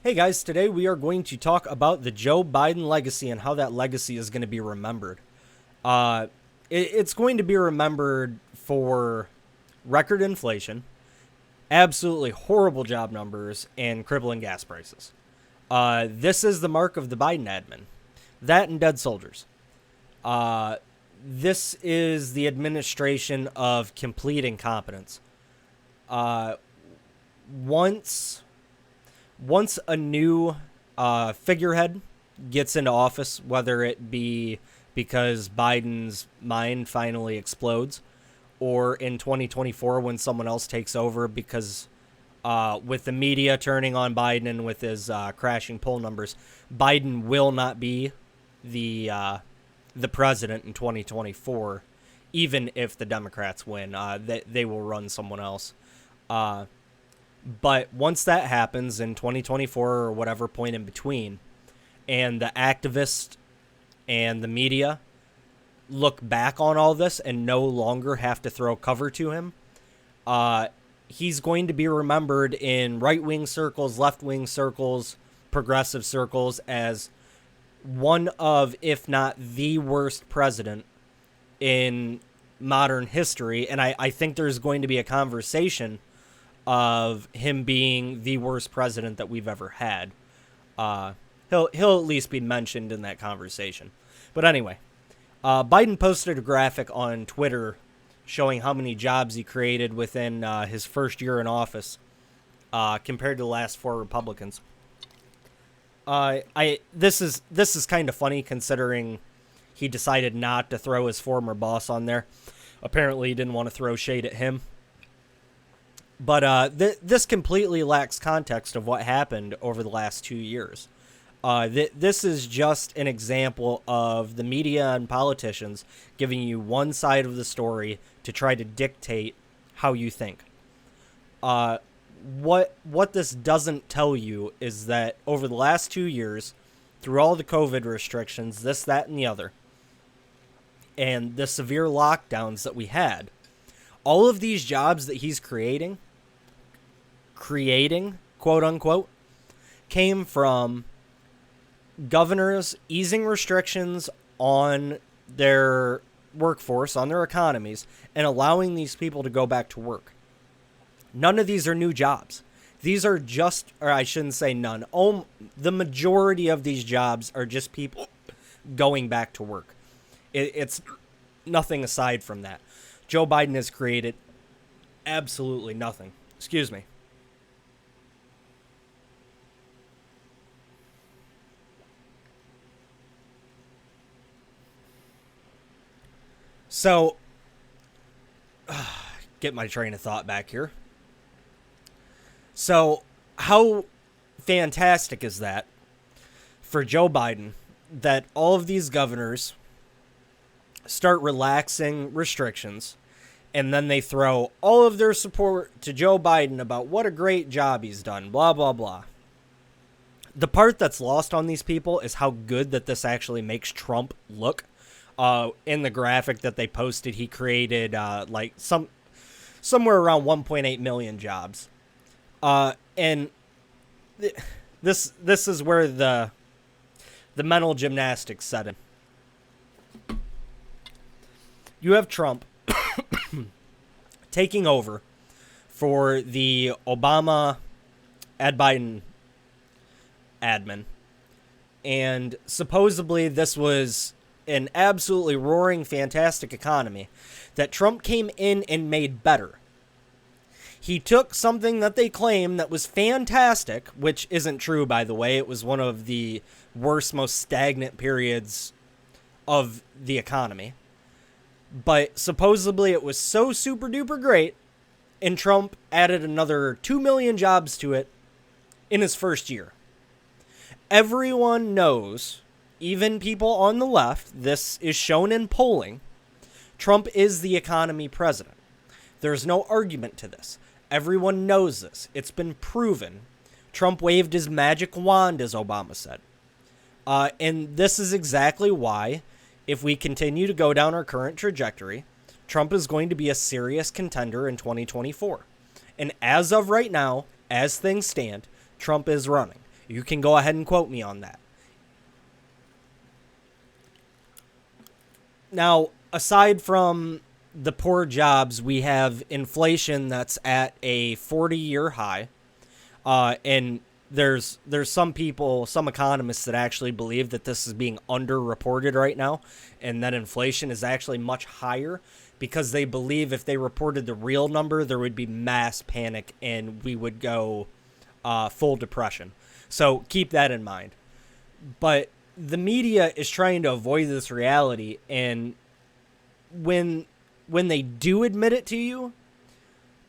Hey guys, today we are going to talk about the Joe Biden legacy and how that legacy is going to be remembered. Uh, it's going to be remembered for record inflation, absolutely horrible job numbers, and crippling gas prices. This is the mark of the Biden admin. That and dead soldiers. Uh, this is the administration of complete incompetence. Uh, once once a new figurehead gets into office, whether it be because Biden's mind finally explodes, or in 2024 when someone else takes over because with the media turning on Biden and with his crashing poll numbers, Biden will not be the president in 2024, even if the Democrats win. They will run someone else. But once that happens in 2024 or whatever point in between, and the activists and the media look back on all this and no longer have to throw cover to him, he's going to be remembered in right-wing circles, left-wing circles, progressive circles as one of, if not the worst president in modern history. And I think there's going to be a conversation of him being the worst president that we've ever had. He'll at least be mentioned in that conversation. But anyway, Biden posted a graphic on Twitter showing how many jobs he created within his first year in office compared to the last four Republicans. This is kind of funny considering he decided not to throw his former boss on there. Apparently, he didn't want to throw shade at him. But this completely lacks context of what happened over the last 2 years. This is just an example of the media and politicians giving you one side of the story to try to dictate how you think. What this doesn't tell you is that over the last 2 years, through all the COVID restrictions, this, that, and the other, and the severe lockdowns that we had, all of these jobs that he's creating, quote unquote, came from governors easing restrictions on their workforce, on their economies, and allowing these people to go back to work. None of these are new jobs. These are just, or I shouldn't say none, the majority of these jobs are just people going back to work. It's nothing aside from that. Joe Biden has created absolutely nothing. Excuse me. So, get my train of thought back here. So, how fantastic is that for Joe Biden that all of these governors start relaxing restrictions, and then they throw all of their support to Joe Biden about what a great job he's done, blah, blah, blah. The part that's lost on these people is how good that this actually makes Trump look. In the graphic that they posted, he created somewhere around 1.8 million jobs. And this is where the mental gymnastics set in. You have Trump taking over for the Obama Biden admin. And supposedly this was an absolutely roaring, fantastic economy that Trump came in and made better. He took something that they claim that was fantastic, which isn't true, by the way. It was one of the worst, most stagnant periods of the economy. But supposedly it was so super duper great, and Trump added another 2 million jobs to it in his first year. Everyone knows, even people on the left, this is shown in polling, Trump is the economy president. There's no argument to this. Everyone knows this. It's been proven. Trump waved his magic wand, as Obama said. And this is exactly why, if we continue to go down our current trajectory, Trump is going to be a serious contender in 2024. And as of right now, as things stand, Trump is running. You can go ahead and quote me on that. Now, aside from the poor jobs, we have inflation that's at a 40-year high. And there's some people, some economists that actually believe that this is being underreported right now, and that inflation is actually much higher because they believe if they reported the real number, there would be mass panic and we would go full depression. So keep that in mind. But the media is trying to avoid this reality, and when they do admit it to you,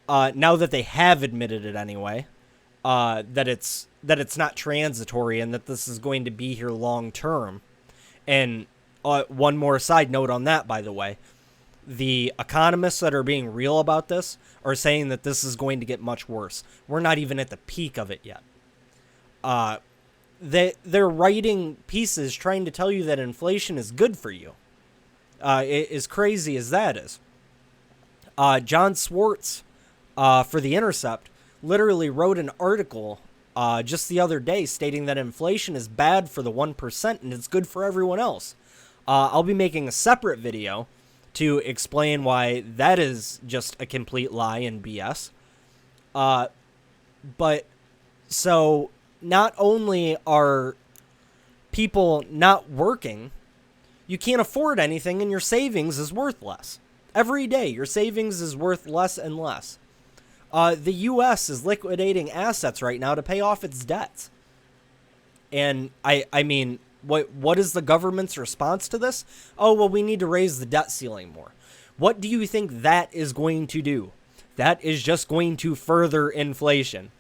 now that they have admitted it anyway, that it's not transitory and that this is going to be here long term. And one more side note on that, by the way, the economists that are being real about this are saying that this is going to get much worse. We're not even at the peak of it yet. They're writing pieces trying to tell you that inflation is good for you. As crazy as that is. John Swartz for The Intercept literally wrote an article just the other day stating that inflation is bad for the 1% and it's good for everyone else. I'll be making a separate video to explain why that is just a complete lie and BS. But so not only are people not working, you can't afford anything and your savings is worth less. Every day, your savings is worth less and less. The U.S. is liquidating assets right now to pay off its debts. And I mean, what is the government's response to this? Oh, well, we need to raise the debt ceiling more. What do you think that is going to do? That is just going to further inflation.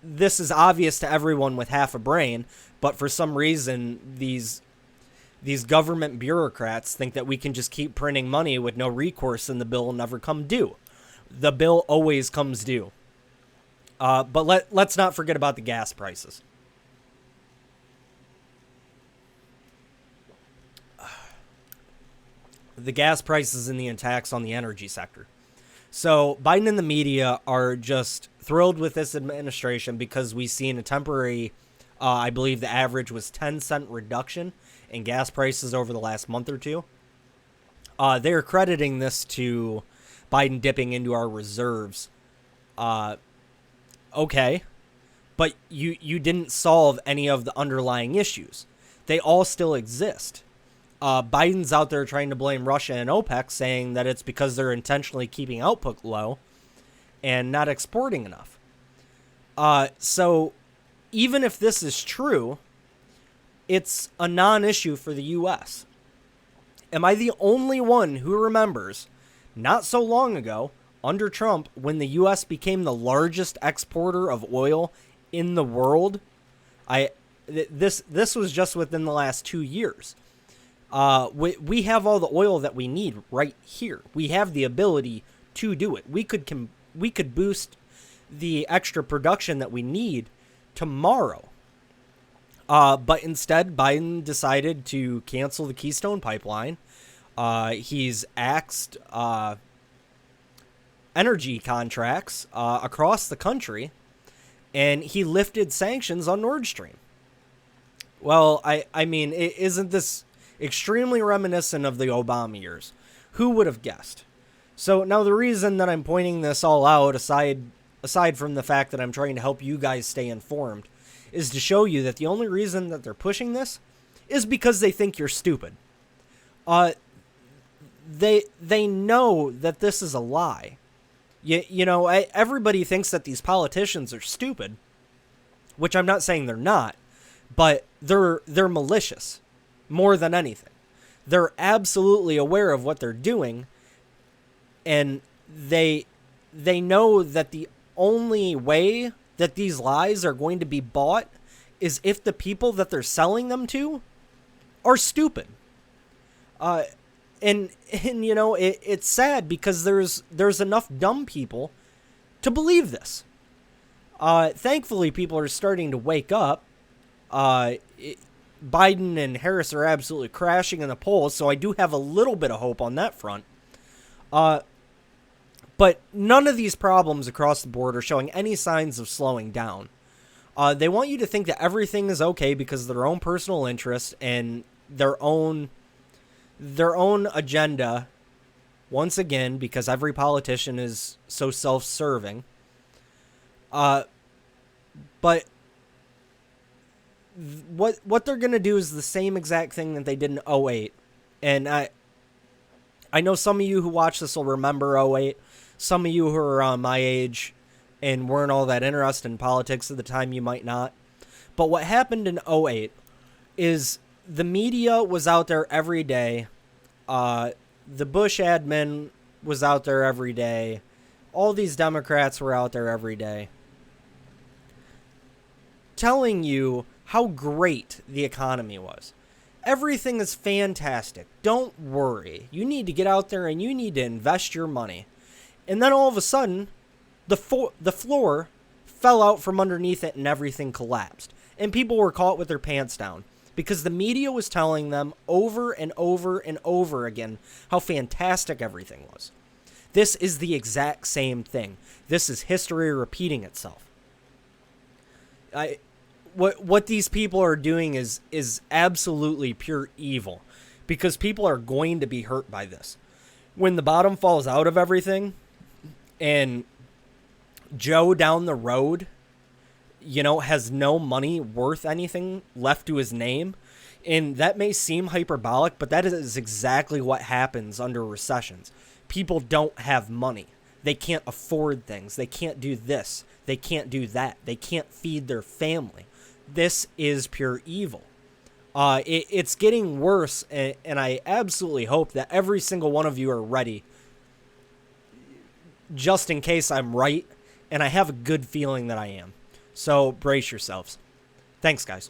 This is obvious to everyone with half a brain, but for some reason, these government bureaucrats think that we can just keep printing money with no recourse and the bill will never come due. The bill always comes due. But let's not forget about the gas prices. The gas prices and the attacks on the energy sector. So Biden and the media are just thrilled with this administration because we've seen a temporary, I believe the average was 10-cent reduction in gas prices over the last month or two. They're crediting this to Biden dipping into our reserves. Okay, but you didn't solve any of the underlying issues. They all still exist. Biden's out there trying to blame Russia and OPEC, saying that it's because they're intentionally keeping output low and not exporting enough. So even if this is true, it's a non-issue for the U.S. Am I the only one who remembers, not so long ago, under Trump, when the U.S. became the largest exporter of oil in the world? This was just within the last 2 years. We have all the oil that we need right here. We have the ability to do it. We could boost the extra production that we need tomorrow. But instead, Biden decided to cancel the Keystone Pipeline. He's axed energy contracts across the country, and he lifted sanctions on Nord Stream. Well, I mean, isn't this extremely reminiscent of the Obama years? Who would have guessed? So now the reason that I'm pointing this all out, aside from the fact that I'm trying to help you guys stay informed, is to show you that the only reason that they're pushing this is because they think you're stupid. They know that this is a lie. You know, everybody thinks that these politicians are stupid, which I'm not saying they're not, but they're malicious more than anything. They're absolutely aware of what they're doing, and they know that the only way that these lies are going to be bought is if the people that they're selling them to are stupid. And you know, it's sad because there's enough dumb people to believe this. Thankfully, people are starting to wake up. Biden and Harris are absolutely crashing in the polls, so I do have a little bit of hope on that front. But none of these problems across the board are showing any signs of slowing down. They want you to think that everything is okay because of their own personal interest and their own agenda. Once again, because every politician is so self-serving. But what they're gonna do is the same exact thing that they did in '08, and I know some of you who watch this will remember '08. Some of you who are around my age and weren't all that interested in politics at the time, you might not. But what happened in '08 is the media was out there every day. The Bush admin was out there every day. All these Democrats were out there every day telling you how great the economy was. Everything is fantastic. Don't worry. You need to get out there and you need to invest your money. And then all of a sudden, the floor fell out from underneath it and everything collapsed. And people were caught with their pants down because the media was telling them over and over and over again how fantastic everything was. This is the exact same thing. This is history repeating itself. What these people are doing is absolutely pure evil because people are going to be hurt by this. When the bottom falls out of everything and Joe down the road, has no money worth anything left to his name, and that may seem hyperbolic, but that is exactly what happens under recessions. People don't have money. They can't afford things. They can't do this. They can't do that. They can't feed their family. This is pure evil. It's getting worse, and I absolutely hope that every single one of you are ready, just in case I'm right, and I have a good feeling that I am. So brace yourselves. Thanks, guys.